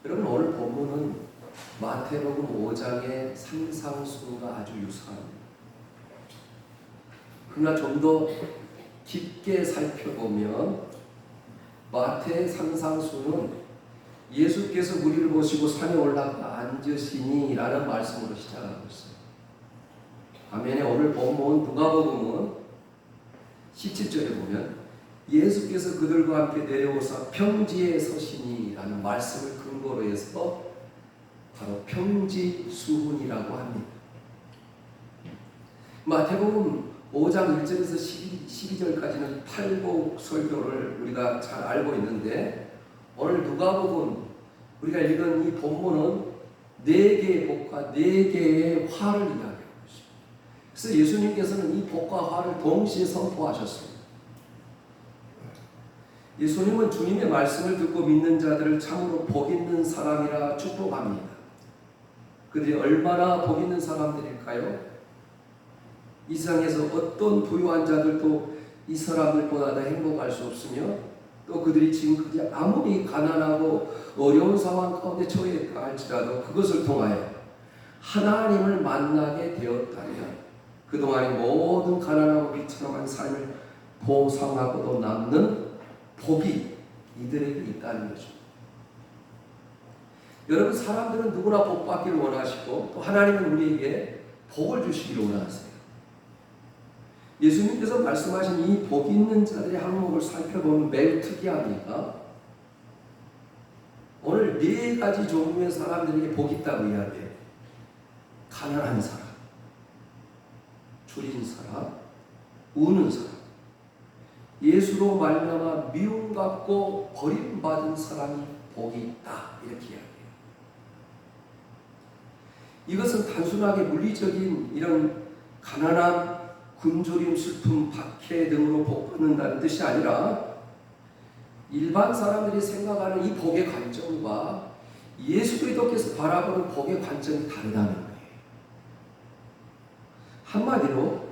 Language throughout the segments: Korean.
여러분, 오늘 본문은 마태복음 5장의 상상순과 아주 유사합니다. 그러나 좀 더 깊게 살펴보면 마태의 상상순은 예수께서 무리를 보시고 산에 올라가 앉으시니 라는 말씀으로 시작하고 있어요. 반면에 오늘 본문 누가복음은 17절에 보면 예수께서 그들과 함께 내려오사 평지에 서시니 라는 말씀을 근거로 해서 바로 평지수훈이라고 합니다. 마태복음 5장 1절에서 12절까지는 팔복 설교를 우리가 잘 알고 있는데, 오늘 누가복음 우리가 읽은 이 본문은 4개의 복과 4개의 화를 이야기합니다. 그래서 예수님께서는 이 복과 화를 동시에 선포하셨습니다. 예수님은 주님의 말씀을 듣고 믿는 자들을 참으로 복 있는 사람이라 축복합니다. 그들이 얼마나 복 있는 사람들일까요? 이 세상에서 어떤 부유한 자들도 이 사람들보다 더 행복할 수 없으며, 또 그들이 지금까지 아무리 가난하고 어려운 상황 가운데 처해 있다 할지라도 그것을 통하여 하나님을 만나게 되었다면 그동안의 모든 가난하고 비참한 삶을 보상하고도 남는 복이 이들에게 있다는 거죠. 여러분, 사람들은 누구나 복 받기를 원하시고 또 하나님은 우리에게 복을 주시기를 원하세요. 예수님께서 말씀하신 이 복 있는 자들의 항목을 살펴보면 매우 특이합니다. 오늘 4가지 종류의 사람들에게 복이 있다고 이야기해요. 가난한 사람, 줄인 사람, 우는 사람, 예수로 말미암아 미움받고 버림받은 사람이 복이 있다, 이렇게 이야기해요. 이것은 단순하게 물리적인 이런 가난함, 굶주림, 슬픔, 박해 등으로 복받는다는 뜻이 아니라 일반 사람들이 생각하는 이 복의 관점과 예수 그리스도께서 바라보는 복의 관점이 다르다는 거예요. 한마디로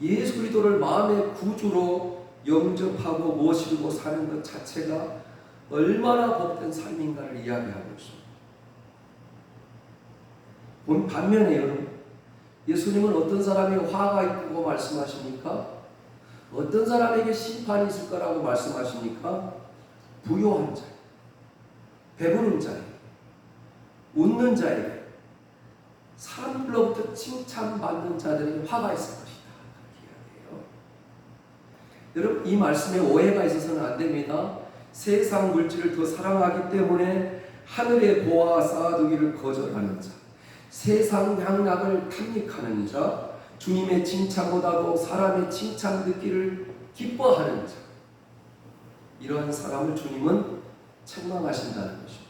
예수 그리스도를 마음의 구주로 영접하고 모시고 사는 것 자체가 얼마나 복된 삶인가를 이야기하고 있습니다. 반면에 여러분, 예수님은 어떤 사람이 화가 있다고 말씀하십니까? 어떤 사람에게 심판이 있을 거라고 말씀하십니까? 부요한 자, 배부른 자에게, 웃는 자에게, 사람들로부터 칭찬받는 자들에게 화가 있을 것이다, 그렇게 이야기해요. 여러분, 이 말씀에 오해가 있어서는 안 됩니다. 세상 물질을 더 사랑하기 때문에 하늘의 보화 쌓아두기를 거절하는 자, 세상 향락을 탐닉하는 자, 주님의 칭찬보다도 사람의 칭찬 듣기를 기뻐하는 자, 이러한 사람을 주님은 책망하신다는 것입니다.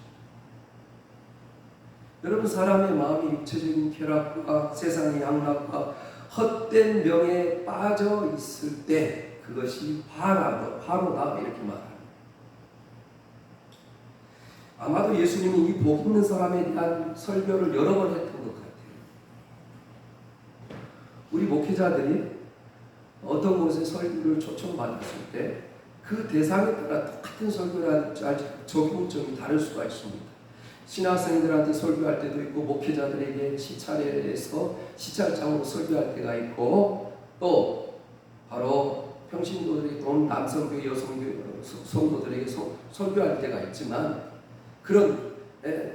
여러분, 사람의 마음이 육체적인 쾌락과 세상의 향락과 헛된 명에 빠져 있을 때 그것이 화로다 이렇게 말합니다. 아마도 예수님이 이 복 있는 사람에 대한 설교를 여러 번 했던 것 같아요. 우리 목회자들이 어떤 곳에 설교를 초청받았을 때 그 대상에 따라 똑같은 설교를 적용점이 다를 수가 있습니다. 신학생들한테 설교할 때도 있고, 목회자들에게 시찰에서 시찰장으로 설교할 때가 있고, 또 바로 평신도들에게 또는 남성교회, 여성교회 성도들에게 설교할 때가 있지만, 그런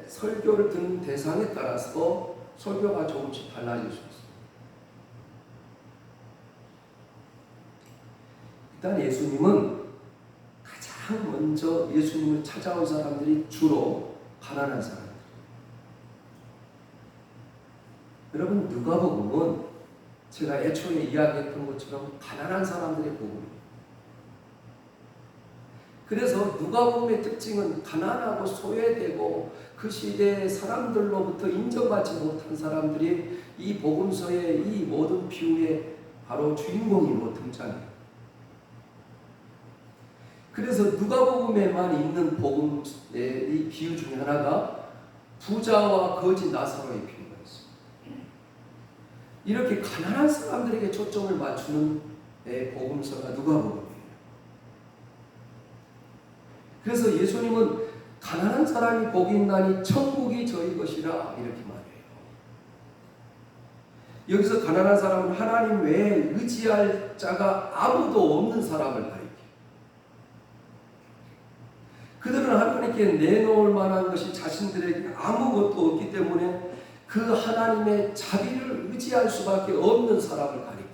설교를 듣는 대상에 따라서 설교가 조금씩 달라질 수 있습니다. 일단 예수님은 가장 먼저 예수님을 찾아온 사람들이 주로 가난한 사람들. 여러분, 누가복음은 제가 애초에 이야기했던 것처럼 가난한 사람들의 복음입니다. 그래서 누가복음의 특징은 가난하고 소외되고 그 시대의 사람들로부터 인정받지 못한 사람들이 이 복음서의 이 모든 비유의 바로 주인공으로 등장해요. 그래서 누가복음에만 있는 복음의 이 비유 중에 하나가 부자와 거지 나사로의 비유가 있습니다. 이렇게 가난한 사람들에게 초점을 맞추는 복음서가 누가복음이에요. 그래서 예수님은 가난한 사람이 복이 있나니 천국이 저희 것이라 이렇게 말해요. 여기서 가난한 사람은 하나님 외에 의지할 자가 아무도 없는 사람을 가리켜요. 그들은 하나님께 내놓을 만한 것이 자신들에게 아무것도 없기 때문에 그 하나님의 자비를 의지할 수밖에 없는 사람을 가리켜요.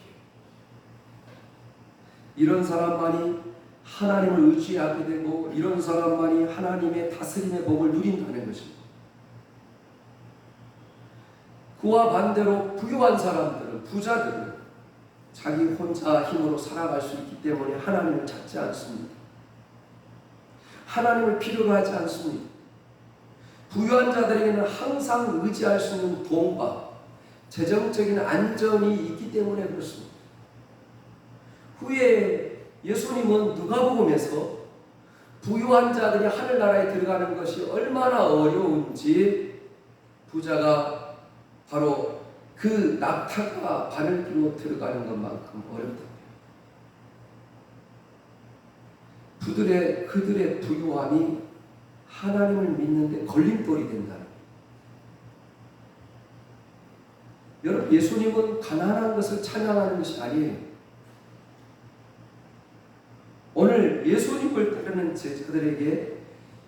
이런 사람만이 하나님을 의지하게 되고 이런 사람만이 하나님의 다스림의 복을 누린다는 것입니다. 그와 반대로 부유한 사람들은, 부자들은 자기 혼자 힘으로 살아갈 수 있기 때문에 하나님을 찾지 않습니다. 하나님을 필요로 하지 않습니다. 부유한 자들에게는 항상 의지할 수 있는 돈과 재정적인 안정이 있기 때문에 그렇습니다. 후에 예수님은 누가복음에서 부유한 자들이 하늘나라에 들어가는 것이 얼마나 어려운지 부자가 바로 그 낙타가 바늘기로 들어가는 것만큼 어렵다. 그들의 부유함이 하나님을 믿는데 걸림돌이 된다는 거예요. 여러분, 예수님은 가난한 것을 찬양하는 것이 아니에요. 오늘 예수님을 따르는 제자들에게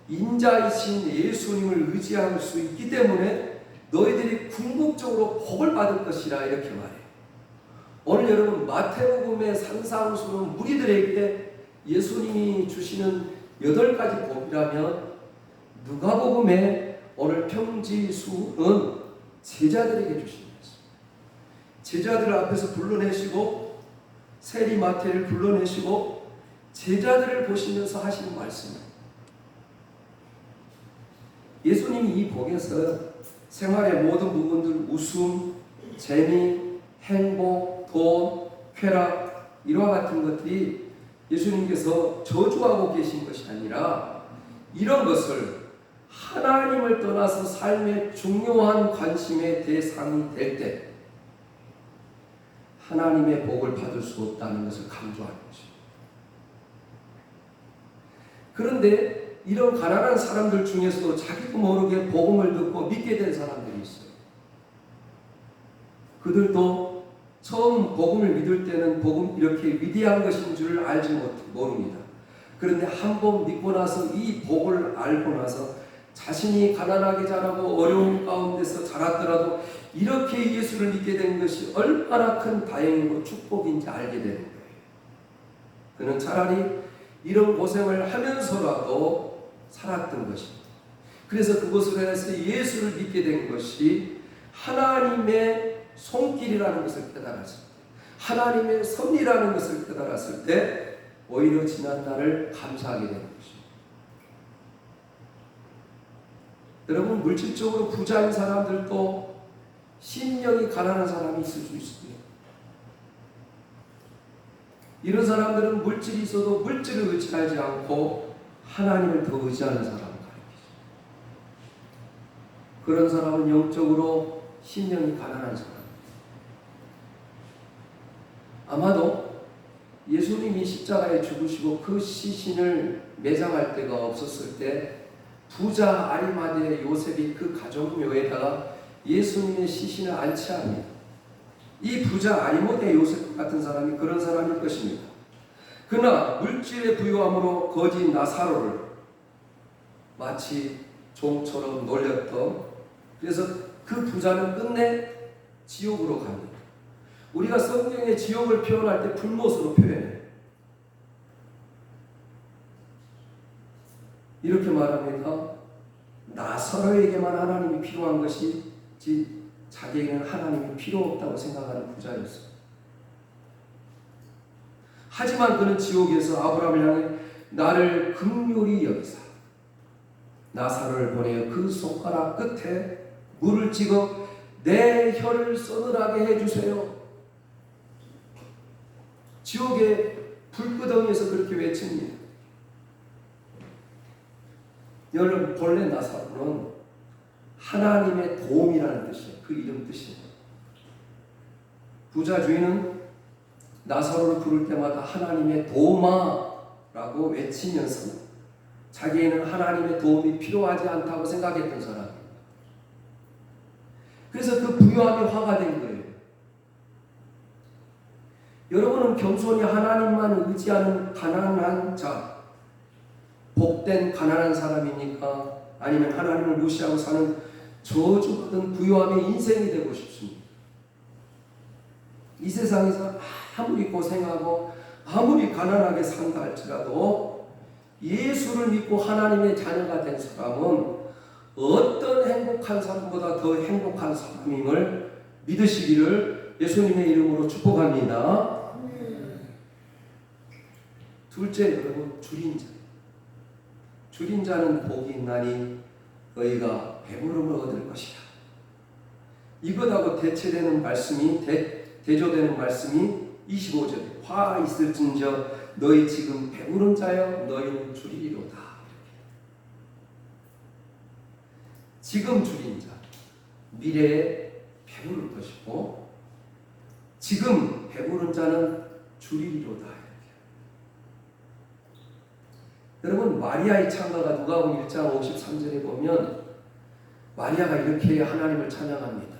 인자이신 예수님을 의지할 수 있기 때문에 너희들이 궁극적으로 복을 받을 것이라 이렇게 말해요. 오늘 여러분 마태복음의 산상수는 무리들에게 예수님이 주시는 8가지 복이라면 누가복음의 오늘 평지수는 제자들에게 주신 것입니다. 제자들 앞에서 불러내시고 세리마태를 불러내시고 제자들을 보시면서 하시는 말씀입니다. 예수님이 이 복에서 생활의 모든 부분들, 웃음, 재미, 행복, 돈, 쾌락 이와 같은 것들이 예수님께서 저주하고 계신 것이 아니라 이런 것을 하나님을 떠나서 삶의 중요한 관심의 대상이 될 때 하나님의 복을 받을 수 없다는 것을 강조하는 것입니다. 그런데 이런 가난한 사람들 중에서도 자기도 모르게 복음을 듣고 믿게 된 사람들이 있어요. 그들도 처음 복음을 믿을 때는 복음 이렇게 위대한 것인 줄 알지 모릅니다. 그런데 한번 믿고 나서 이 복을 알고 나서 자신이 가난하게 자라고 어려운 가운데서 자랐더라도 이렇게 예수를 믿게 된 것이 얼마나 큰 다행이고 축복인지 알게 되는 거예요. 그는 차라리 이런 고생을 하면서라도 살았던 것입니다. 그래서 그것으로 해서 예수를 믿게 된 것이 하나님의 손길이라는 것을 깨달았을 때, 하나님의 섭리라는 것을 깨달았을 때 오히려 지난 날을 감사하게 되는 것입니다. 여러분, 물질적으로 부자인 사람들도 심령이 가난한 사람이 있을 수 있습니다. 이런 사람들은 물질이 있어도 물질을 의지하지 않고 하나님을 더 의지하는 사람을 가리키죠. 그런 사람은 영적으로 심령이 가난한 사람. 아마도 예수님이 십자가에 죽으시고 그 시신을 매장할 데가 없었을 때 부자 아리마대의 요셉이 그 가족묘에다가 예수님의 시신을 안치합니다. 이 부자 아리마대 요셉 같은 사람이 그런 사람일 것입니다. 그러나 물질의 부유함으로 거지 나사로를 마치 종처럼 놀렸던, 그래서 그 부자는 끝내 지옥으로 갑니다. 우리가 성경의 지옥을 표현할 때 불못으로 표현해요. 이렇게 말합니다. 나사로에게만 하나님이 필요한 것이지 자기에게는 하나님이 필요 없다고 생각하는 부자였어요. 하지만 그는 지옥에서 아브라함을 향해 나를 긍휼히 여기사 나사로를 보내어 그 손가락 끝에 물을 찍어 내 혀를 서늘하게 해주세요. 지옥의 불구덩이에서 그렇게 외칩니다. 여러분, 본래 나사로는 하나님의 도움이라는 뜻이에요. 그 이름 뜻이에요. 부자 주인은 나사로를 부를 때마다 하나님의 도마라고 외치면서 자기에는 하나님의 도움이 필요하지 않다고 생각했던 사람입니다. 그래서 그 부요함이 화가 된 거예요. 여러분은 겸손히 하나님만 의지하는 가난한 자, 복된 가난한 사람입니까? 아니면 하나님을 무시하고 사는 저주받은 부요함의 인생이 되고 싶습니다. 이 세상에서 아무리 고생하고 아무리 가난하게 산다 할지라도 예수를 믿고 하나님의 자녀가 된 사람은 어떤 행복한 사람보다 더 행복한 사람임을 믿으시기를 예수님의 이름으로 축복합니다. 둘째, 여러분, 줄인 자. 줄인 자는 복이 있나니 너희가 배부름을 얻을 것이라. 이것하고 대체되는 말씀이 대조되는 말씀이 25절에 화 있을진저 너희 지금 배부른 자여 너희는 줄이리로다. 지금 줄인 자, 미래에 배부를 것이고 지금 배부른 자는 줄이리로다. 여러분, 마리아의 찬가가 누가복음 1장 53절에 보면 마리아가 이렇게 하나님을 찬양합니다.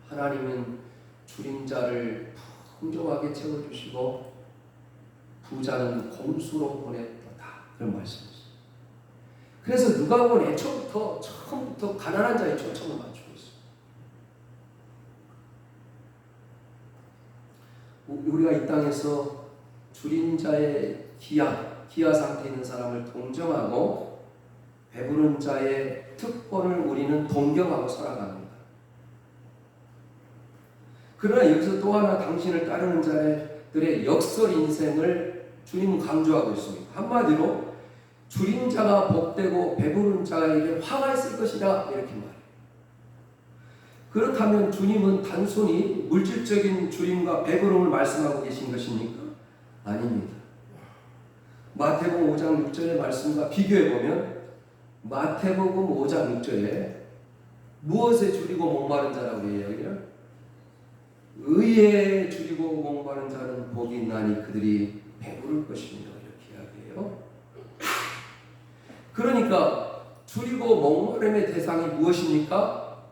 하나님은 줄인 자를 풍족하게 채워주시고 부자는 곰수로 보냈다. 그런 말씀이죠. 그래서 누가복음은 처음부터 가난한 자의 초점을 맞추고 있습니다. 우리가 이 땅에서 줄인 자의 기아 상태에 있는 사람을 동정하고 배부른 자의 특권을 우리는 동경하고 살아갑니다. 그러나 여기서 또 하나 당신을 따르는 자들의 역설 인생을 주님은 강조하고 있습니다. 한마디로 줄인 자가 복되고 배부른 자에게 화가 있을 것이다, 이렇게 말해요. 그렇다면 주님은 단순히 물질적인 줄임과 배부름을 말씀하고 계신 것입니까? 아닙니다. 마태복음 5장 6절의 말씀과 비교해보면 마태복음 5장 6절에 무엇에 줄이고 목마른 자라고 해요? 의에 줄이고 목마른 자는 복이 있나니 그들이 배부를 것입니다. 이렇게 이야기해요. 그러니까 줄이고 목마름의 대상이 무엇입니까?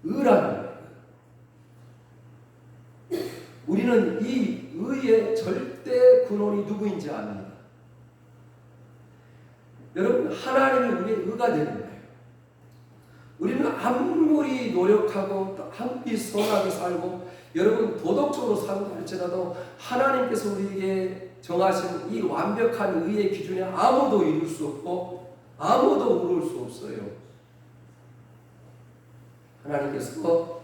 의라는 거예요. 우리는 이 의의 절대 근원이 누구인지 압니다. 여러분, 하나님이 우리의 의가 되는 거예요. 우리는 아무리 노력하고 아무리 선하게 살고 여러분 도덕적으로 산다 할지라도 하나님께서 우리에게 정하신 이 완벽한 의의 기준에 아무도 이룰 수 없고 아무도 이룰 수 없어요. 하나님께서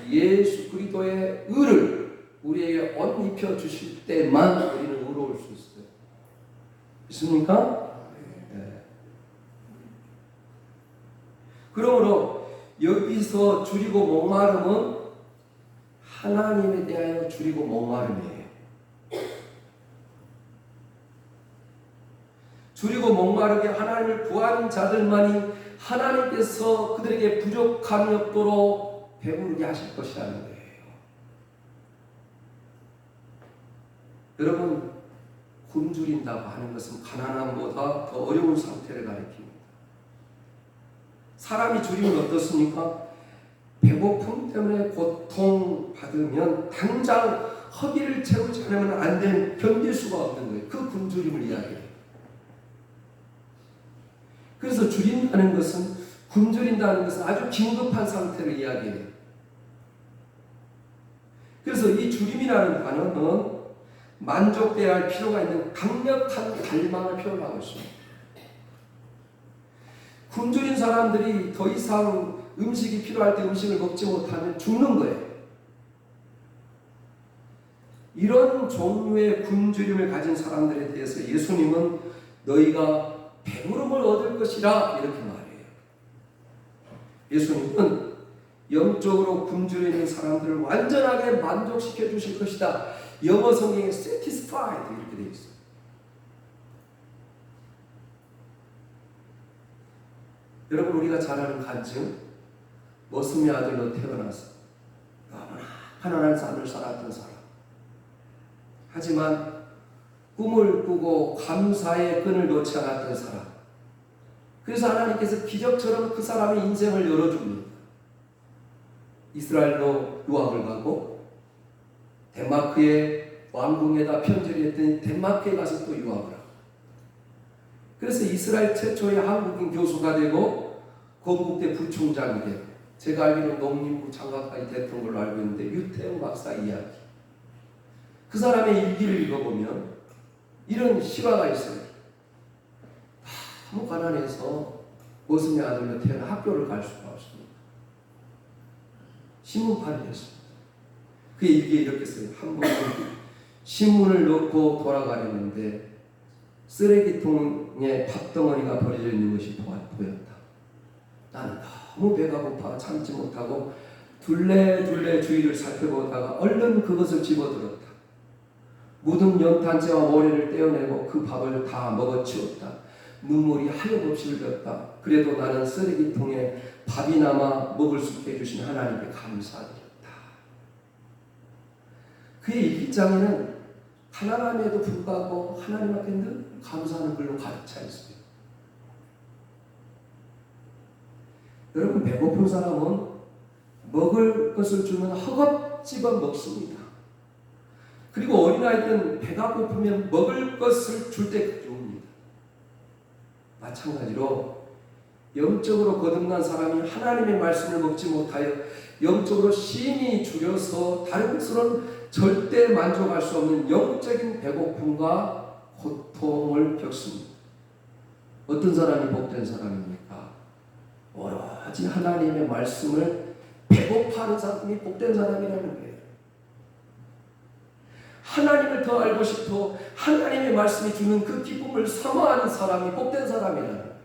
예수 그리스도의 의를 우리에게 옷 입혀 주실 때만 우리는 의로울 수 있어요. 믿습니까? 네. 그러므로 여기서 줄이고 목마름은 하나님에 대하여 줄이고 목마름이에요. 줄이고 목마르게 하나님을 구하는 자들만이 하나님께서 그들에게 부족함이 없도록 배부르게 하실 것이라는 거예요. 여러분, 굶주린다고 하는 것은 가난함보다 더 어려운 상태를 가리킵니다. 사람이 줄이면 어떻습니까? 배고픔 때문에 고통받으면 당장 허기를 채우지 않으면 안 되는, 견딜 수가 없는 거예요. 그 굶주림을 이야기해요. 그래서 줄인다는 것은, 굶주린다는 것은 아주 긴급한 상태를 이야기해요. 그래서 이 줄임이라는 단어는 만족되어야 할 필요가 있는 강력한 갈망을 표현하고 있습니다. 굶주린 사람들이 더 이상 음식이 필요할 때 음식을 먹지 못하면 죽는 거예요. 이런 종류의 굶주림을 가진 사람들에 대해서 예수님은 너희가 배부름을 얻을 것이라 이렇게 말해요. 예수님은 영적으로 굶주려 있는 사람들을 완전하게 만족시켜 주실 것이다. 영어 성경에 satisfied 이렇게 되어 있어요. 여러분, 우리가 잘 아는 간증, 머슴의 아들로 태어나서 너무나 편안한 삶을 살았던 사람, 하지만 꿈을 꾸고 감사의 끈을 놓지 않았던 사람, 그래서 하나님께서 기적처럼 그 사람의 인생을 열어줍니다. 이스라엘도 유학을 가고 덴마크의 왕궁에다 편지를 했더니 덴마크에 가서 또 유학을 하고, 그래서 이스라엘 최초의 한국인 교수가 되고 건국대 부총장이 되고, 제가 알기로는 농림부 장관까지 됐던 걸로 알고 있는데, 유태영 박사 이야기. 그 사람의 일기를 읽어보면 이런 실화가 있어요. 너무 가난해서 모습의 아들로 태어나 학교를 갈 수가 없습니다. 신문팔이를 했습니다. 그 일기에 이렇게 써요. 한 번은 신문을 넣고 돌아가려는데 쓰레기통에 밥덩어리가 버려져 있는 것이 보였다. 나는 너무 배가 고파 참지 못하고 둘레둘레 주위를 살펴보다가 얼른 그것을 집어들었다. 묻은 연탄재와 모래를 떼어내고 그 밥을 다 먹어치웠다. 눈물이 하염없이 흘렸다. 그래도 나는 쓰레기통에 밥이 남아 먹을 수 있게 해주신 하나님께 감사드렸다. 그의 일기장에는 가난함에도 불구하고 하나님 앞에 늘 감사하는 글로 가득 차 있어요. 여러분, 배고픈 사람은 먹을 것을 주면 허겁지겁 먹습니다. 그리고 어린아이들은 배가 고프면 먹을 것을 줄 때 줍니다. 마찬가지로 영적으로 거듭난 사람이 하나님의 말씀을 먹지 못하여 영적으로 심히 줄여서 다른 것으로는 절대 만족할 수 없는 영적인 배고픔과 고통을 겪습니다. 어떤 사람이 복된 사람입니까? 오로지 하나님의 말씀을 배고파하는 사람이 복된 사람이라는 거예요. 하나님을 더 알고 싶어 하나님의 말씀이 주는 그 기쁨을 사모하는 사람이 복된 사람이라는 거예요.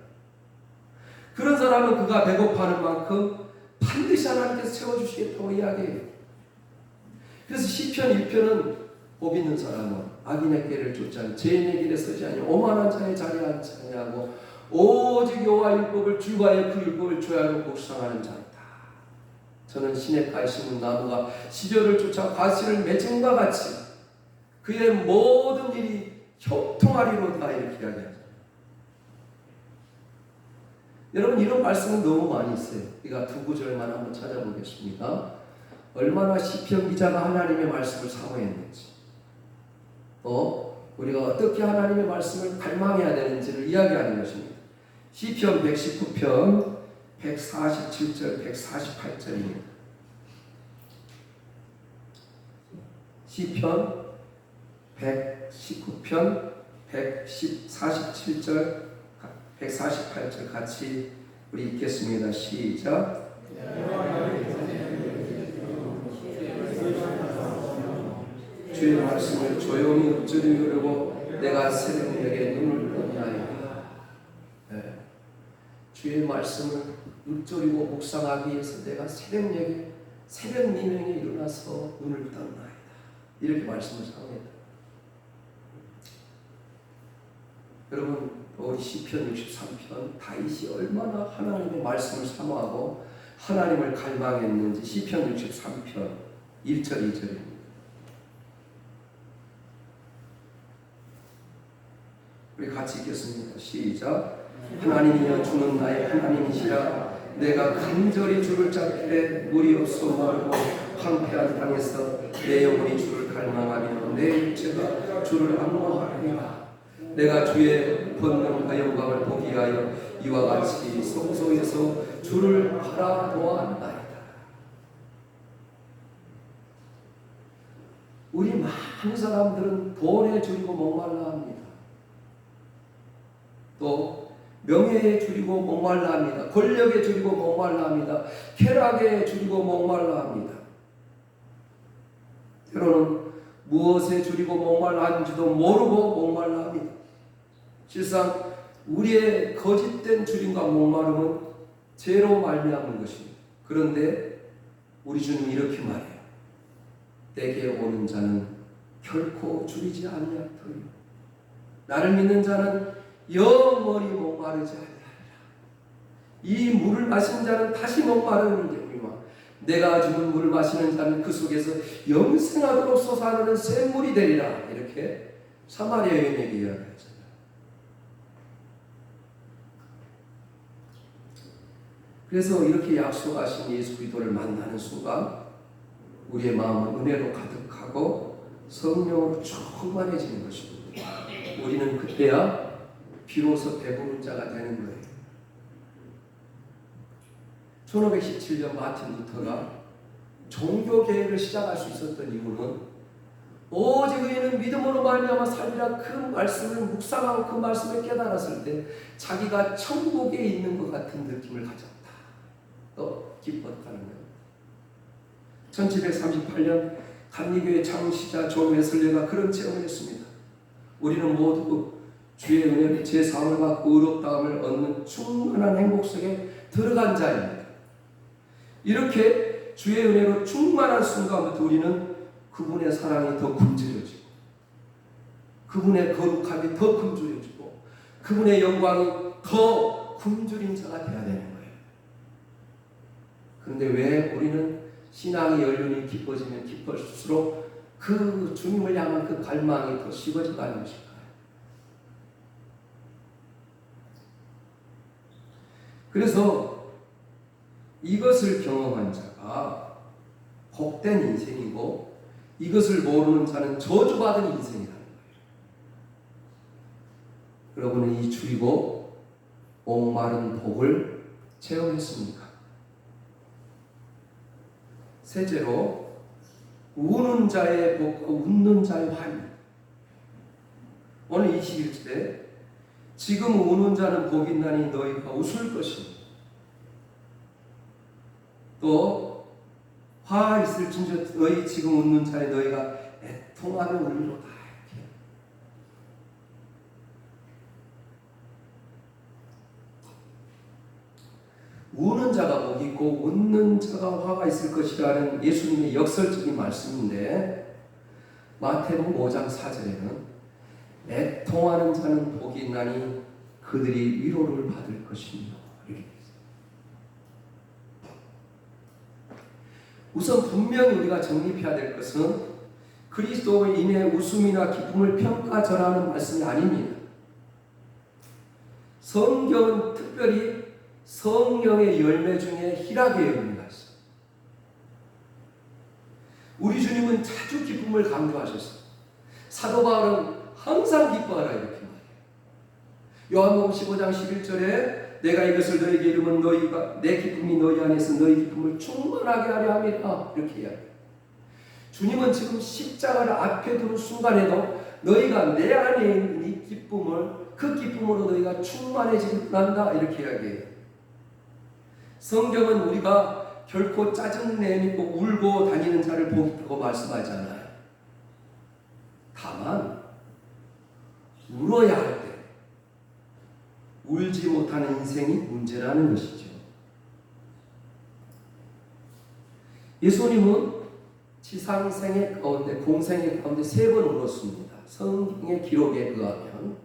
그런 사람은 그가 배고파하는 만큼 반드시 하나님께서 채워주시겠다고 이야기해요. 그래서 시편 1편은 복 있는 사람은 악인의 길을 쫓지 않고 죄인의 길에 서지 아니하고 오만한 자의 자리에 앉지 아니하고 오직 여호와 율법을 주과에 그 율법을 조야로 묵상하는 자다. 저는 시냇가에 심은 나무가 시절을 쫓아 과실을 맺음과 같이 그의 모든 일이 형통하리로다, 이렇게 이야기하죠. 여러분, 이런 말씀은 너무 많이 있어요. 우리가 두 구절만 한번 찾아보겠습니다. 얼마나 시편 기자가 하나님의 말씀을 사모했는지, 또 우리가 어떻게 하나님의 말씀을 갈망해야 되는지를 이야기하는 것입니다. 시편 119편 147절 148절입니다. 시편 119편 147절 148절 같이 우리 읽겠습니다. 시작. 주의 말씀을 조용히 읊조리려고 내가 새벽녘에 눈을 떴나이다. 네. 주의 말씀을 읊조리고 묵상하기 위해서 내가 새벽녘에 새벽 미명에 일어나서 눈을 떴나이다. 이렇게 말씀을 사용합니다. 여러분, 우리 시편 63편 다윗이 얼마나 하나님의 말씀을 사모하고 하나님을 갈망했는지 시편 63편 1절 2절입니다. 우리 같이 읽겠습니다. 시작. 하나님이여 주는 나의 하나님이시라. 내가 간절히 주를 찾되 물이 없어 마르고 황폐한 땅에서 내 영혼이 주를 갈망하며 내 육체가 주를 악모하리라. 내가 주의 권능과 영광을 보기 위하여 이와 같이 성소에서 주를 바라보았나이다. 우리 많은 사람들은 돈에 줄이고 목말라 합니다. 또 명예에 줄이고 목말라 합니다. 권력에 줄이고 목말라 합니다. 쾌락에 줄이고 목말라 합니다. 때로는 무엇에 줄이고 목말라 하는지도 모르고 목말라 합니다. 실상 우리의 거짓된 줄임과 목마름은 죄로 말미암은 것입니다. 그런데 우리 주님이 이렇게 말해요. 내게 오는 자는 결코 줄이지 아니하리라. 나를 믿는 자는 영원히 목마르지 아니하리라. 이 물을 마신 자는 다시 목마르는 경우이와 내가 주는 물을 마시는 자는 그 속에서 영생하도록 솟아나는 샘물이 되리라. 이렇게 사마리아 여인에게 이야기했어요. 그래서 이렇게 약속하신 예수 그리스도를 만나는 순간 우리의 마음은 은혜로 가득하고 성령으로 충만해지는 것입니다. 우리는 그때야 비로소 배부른 자가 되는 거예요. 1517년 마틴 루터가 종교개혁을 시작할 수 있었던 이유는 오직 의인은 믿음으로 말미암아 살리라 그 말씀을 묵상하고 그 말씀을 깨달았을 때 자기가 천국에 있는 것 같은 느낌을 가졌다. 또 기뻤다는 거예요. 1738년 감리교회 창시자 존 웨슬리가 그런 체험을 했습니다. 우리는 모두 주의 은혜로 제 사함을 받고 의롭다함을 얻는 충만한 행복 속에 들어간 자입니다. 이렇게 주의 은혜로 충만한 순간부터 우리는 그분의 사랑이 더 굶주려지고 그분의 거룩함이 더 굶주려지고 그분의 영광이 더 굶주린 자가 되어야 되는 거예요. 그런데 왜 우리는 신앙의 연륜이 깊어지면 깊어질수록 그 주님을 향한 그 갈망이 더 식어져 가는 것일까요? 그래서 이것을 경험한 자가 복된 인생이고 이것을 모르는 자는 저주받은 인생이라는 거예요. 여러분은 이 주이고 목마른 복을 체험했습니까? 셋째로 우는 자의 복과 웃는 자의 환희. 오늘 21절에 지금 우는 자는 복이 있나니 너희가 웃을 것이니 또 화 있을진저 너희 지금 웃는 자에 너희가 애통하며 울리로다. 이렇게. 우는 자가 복이 있고 웃는 자가 화가 있을 것이라는 예수님의 역설적인 말씀인데 마태복음 5장 4절에는 애통하는 자는 복이 있나니 그들이 위로를 받을 것이며 이렇게 우선 분명히 우리가 정립해야 될 것은 그리스도로 인해 웃음이나 기쁨을 평가절하는 말씀이 아닙니다. 성경은 특별히 성령의 열매 중에 희락의 열매가 있어요. 우리 주님은 자주 기쁨을 강조하셨어요. 사도 바울은 항상 기뻐하라 이렇게 말해요. 요한복음 15장 11절에 내가 이것을 너희에게 이르면 너희가 내 기쁨이 너희 안에서 너희 기쁨을 충만하게 하려 함이라 이렇게 이야기해요. 주님은 지금 십자가를 앞에 두는 순간에도 너희가 내 안에 있는 이 기쁨을 그 기쁨으로 너희가 충만해지길 바란다 이렇게 이야기해요. 성경은 우리가 결코 짜증내고 울고 다니는 자를 복있다고 말씀하지 않아요. 다만 울어야 할 때 울지 못하는 인생이 문제라는 것이죠. 예수님은 지상생의 가운데 공생의 가운데 3번 울었습니다. 성경의 기록에 의하면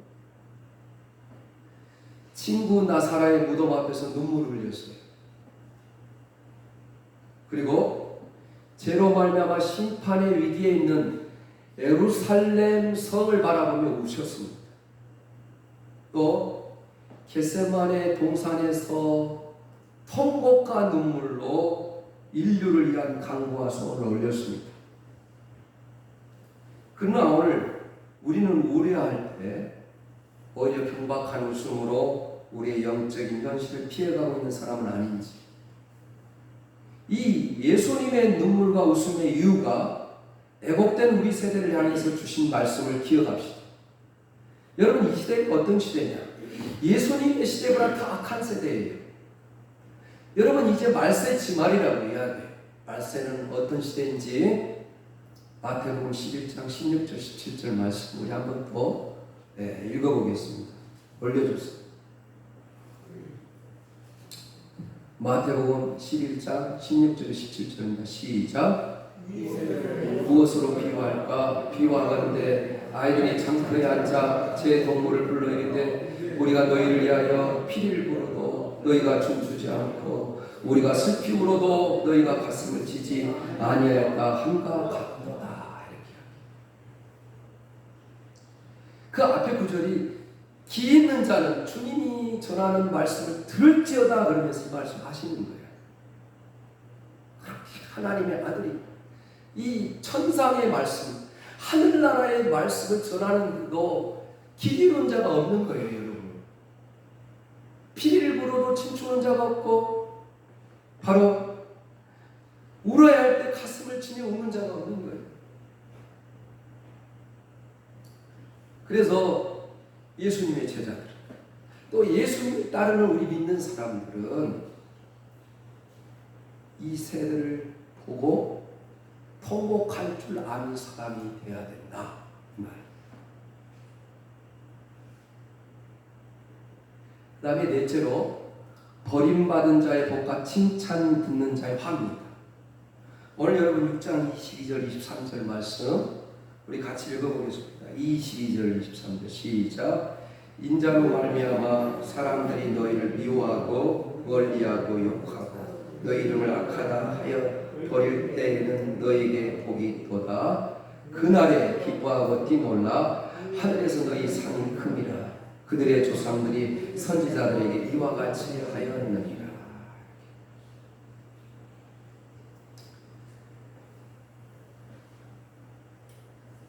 친구 나사라의 무덤 앞에서 눈물을 흘렸어요. 그리고 죄로 말미암아 심판의 위기에 있는 예루살렘 성을 바라보며 우셨습니다. 또 겟세마네 동산에서 통곡과 눈물로 인류를 위한 강구와 소원을 올렸습니다. 그러나 오늘 우리는 우려할 때 오히려 경박한 웃음으로 우리의 영적인 현실을 피해가고 있는 사람은 아닌지, 이 예수님의 눈물과 웃음의 이유가 애곡된 우리 세대를 향해서 주신 말씀을 기억합시다. 여러분, 이 시대가 어떤 시대냐? 예수님의 시대보다 더 악한 세대예요. 여러분, 이제 말세 말이라고 해야 돼요. 말세는 어떤 시대인지 마태복음 11장 16절 17절 말씀 우리 한번 더 읽어보겠습니다. 올려주세요. 마태복음 11장 16절 17절입니다. 시작. 무엇으로 비유할까? 비유하건대 아이들이 장터에 앉아 제 동물을 불러 이르되 우리가 너희를 위하여 피를 부어도 너희가 춤추지 않고 우리가 슬피 울어도 너희가 가슴을 치지 아니하였다 함과 같도다. 이렇게 그 앞에 구절이 기 있는 자는 주님이 전하는 말씀을 들을지어다 그러면서 이 말씀 하시는 거예요. 하나님의 아들이 이 천상의 말씀, 하늘나라의 말씀을 전하는 너 기기는 자가 없는 거예요, 여러분. 피리를 불어도 춤추는 자가 없고 바로 울어야 할 때 가슴을 치며 우는 자가 없는 거예요. 그래서 예수님의 제자들, 또 예수님을 따르는 우리 믿는 사람들은 이 세대를 보고 통곡할 줄 아는 사람이 되어야 된다. 이 말. 그 다음에 넷째로 버림받은 자의 복과 칭찬 듣는 자의 화입니다. 오늘 여러분 6장 22절 23절 말씀 우리 같이 읽어보겠습니다. 22절 23절 시작. 인자로 말미암아 사람들이 너희를 미워하고 멀리하고 욕하고 너희 이름을 악하다 하여 버릴 때에는 너희에게 복이 있도다. 그날에 기뻐하고 뛰놀라 하늘에서 너희 상이 큼이라. 그들의 조상들이 선지자들에게 이와 같이 하였느니라.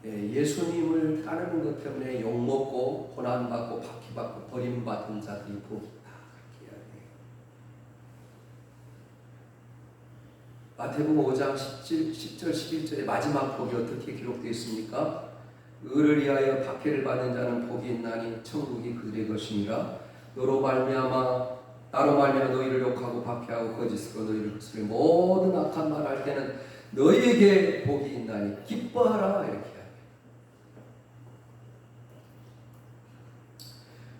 예수님을 따르는 것 때문에 욕먹고 고난받고 박해받고 버림받은 자들이 복이다. 마태복음 5장 10절 11절의 마지막 복이 어떻게 기록되어 있습니까? 의를 위하여 박해를 받는 자는 복이 있나니 천국이 그들의 것이니라. 나로 말미암아 너희를 욕하고 박해하고 거짓으로 너희를 거스려 모든 악한 말 할 때는 너희에게 복이 있나니 기뻐하라. 이렇게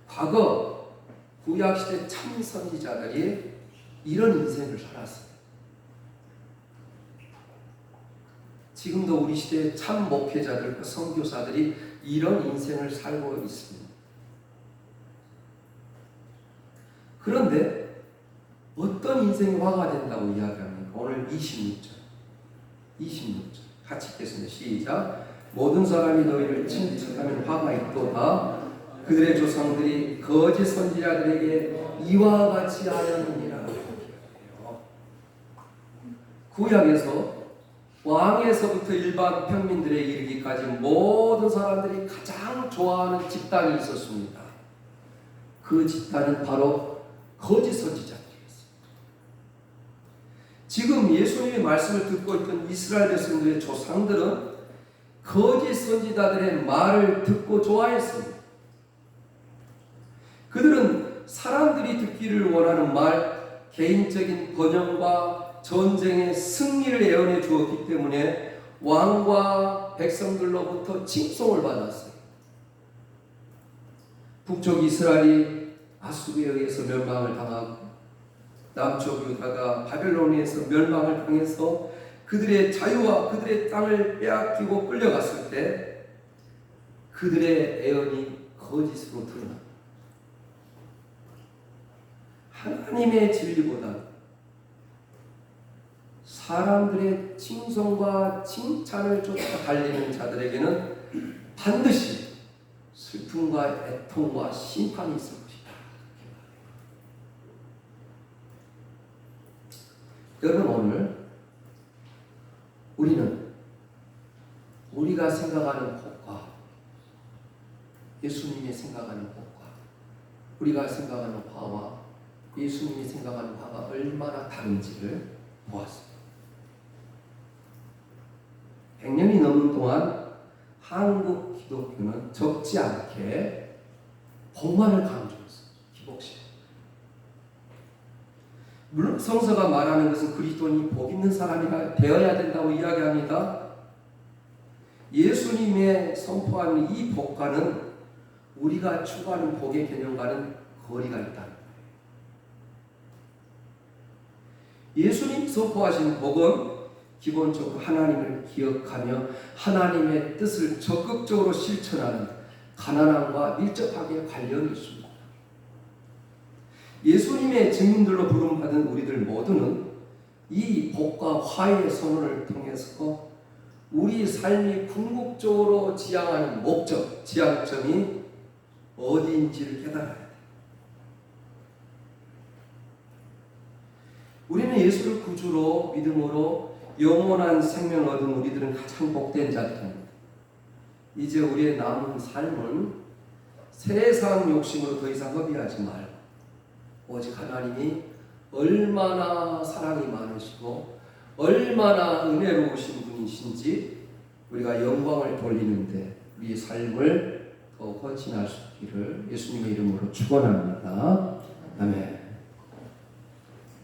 과거 구약시대 참 선지자들이 이런 인생을 살았어요. 지금도 우리 시대의 참 목회자들과 선교사들이 이런 인생을 살고 있습니다. 그런데 어떤 인생이 화가 된다고 이야기합니까? 오늘 26절 같이 읽겠습니다. 시작. 모든 사람이 너희를 칭찬하면 화가 있도다. 그들의 조상들이 거짓 선지자들에게 이와 같이 하였느니라. 구약에서 왕에서부터 일반 평민들에 이르기까지 모든 사람들이 가장 좋아하는 집단이 있었습니다. 그 집단은 바로 거짓 선지자들이었습니다. 지금 예수님의 말씀을 듣고 있던 이스라엘 백성들의 조상들은 거짓 선지자들의 말을 듣고 좋아했습니다. 그들은 사람들이 듣기를 원하는 말, 개인적인 번영과 전쟁의 승리를 예언해 주었기 때문에 왕과 백성들로부터 칭송을 받았어요. 북쪽 이스라엘이 아수르에 의해서 멸망을 당하고 남쪽 유다가 바벨론에 의해서 멸망을 당해서 그들의 자유와 그들의 땅을 빼앗기고 끌려갔을 때 그들의 예언이 거짓으로 드러납니다. 하나님의 진리보다 사람들의 칭송과 칭찬을 쫓아 달리는 자들에게는 반드시 슬픔과 애통과 심판이 있을 것이다. 여러분, 오늘 우리는 우리가 생각하는 복과 예수님이 생각하는 복과 우리가 생각하는 화와 예수님이 생각하는 화가 얼마나 다른지를 보았습니다. 100년이 넘는 동안 한국 기독교는 적지 않게 복만을 강조했어요. 기복신. 물론 성서가 말하는 것은 그리스도인이 복 있는 사람이 되어야 된다고 이야기합니다. 예수님의 선포하는 이 복과는 우리가 추구하는 복의 개념과는 거리가 있다. 예수님 선포하신 복은 기본적으로 하나님을 기억하며 하나님의 뜻을 적극적으로 실천하는 가난함과 밀접하게 관련이 있습니다. 예수님의 증인들로 부름받은 우리들 모두는 이 복과 화해의 선언을 통해서 우리 삶이 궁극적으로 지향하는 목적, 지향점이 어디인지를 깨달아야 돼. 우리는 예수를 구주로 믿음으로 영원한 생명을 얻은 우리들은 가장 복된 자들입니다. 이제 우리의 남은 삶은 세상 욕심으로 더 이상 허비하지 말고 오직 하나님이 얼마나 사랑이 많으시고 얼마나 은혜로우신 분이신지 우리가 영광을 돌리는데 우리의 삶을 더 헌신할 수 있기를 예수님의 이름으로 축원합니다. 아멘.